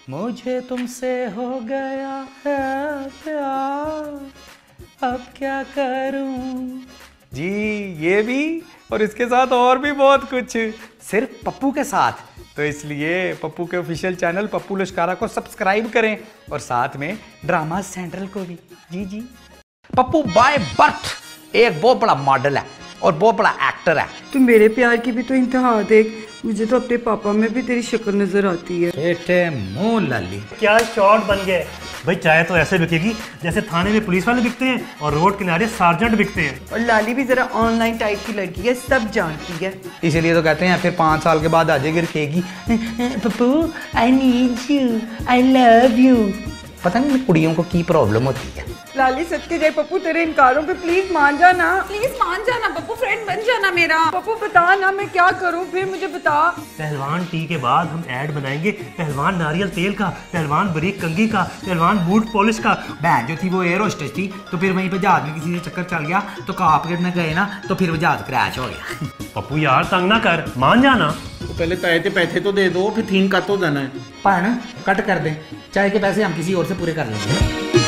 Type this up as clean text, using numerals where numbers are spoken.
मुझे तुमसे हो गया है प्यार, अब क्या करूं जी। ये भी और इसके साथ और भी बहुत कुछ, सिर्फ पप्पू के साथ। तो इसलिए पप्पू के ऑफिशियल चैनल पप्पू लश्कारा को सब्सक्राइब करें और साथ में ड्रामा सेंट्रल को भी। जी जी। पप्पू बाय बर्थ एक बहुत बड़ा मॉडल है और बहुत बड़ा एक्टर है। तू मेरे प्यार की भी तो इंतहा देख, मुझे तो अपने पापा में भी तेरी शक्ल नजर आती है। बेटे मुंह लाली, क्या शॉट बन गए भाई। चाय तो ऐसे बिकेगी जैसे थाने में पुलिस वाले बिकते हैं और रोड किनारे सार्जेंट बिकते हैं। और लाली भी जरा ऑनलाइन टाइप की लड़की है, सब जानती है। इसीलिए तो कहते हैं फिर 5 साल के बाद आ जाएगी रखेगी, Pappu I need you, I love you. पता नहीं कुड़ियों को की प्रॉब्लम होती है। लाली सत्य जय पप्पू, तेरे इनकारों पे प्लीज मान जाना, प्लीज मान जाना पप्पू, फ्रेंड बन जाना मेरा। पप्पू बता ना मैं क्या करूं, फिर मुझे बता। पहलवान टी के बाद हम ऐड बनाएंगे पहलवान नारियल तेल का, पहलवान बरीक कंघी का, पहलवान बूट पॉलिश का। बहन जो थी वो एयर होस्टेस थी, तो फिर वहीं पे जहाज में किसी से चक्कर चल गया तो काप गिरने गए ना, तो फिर वो जहाज क्रैश हो गया। पप्पू यार तंग ना कर, मान जाना। तो पहले चाय के पैसे तो दे दो, फिर थीम का तो देना है। पर कट कर दें, चाय के पैसे हम किसी और से पूरे कर लेंगे।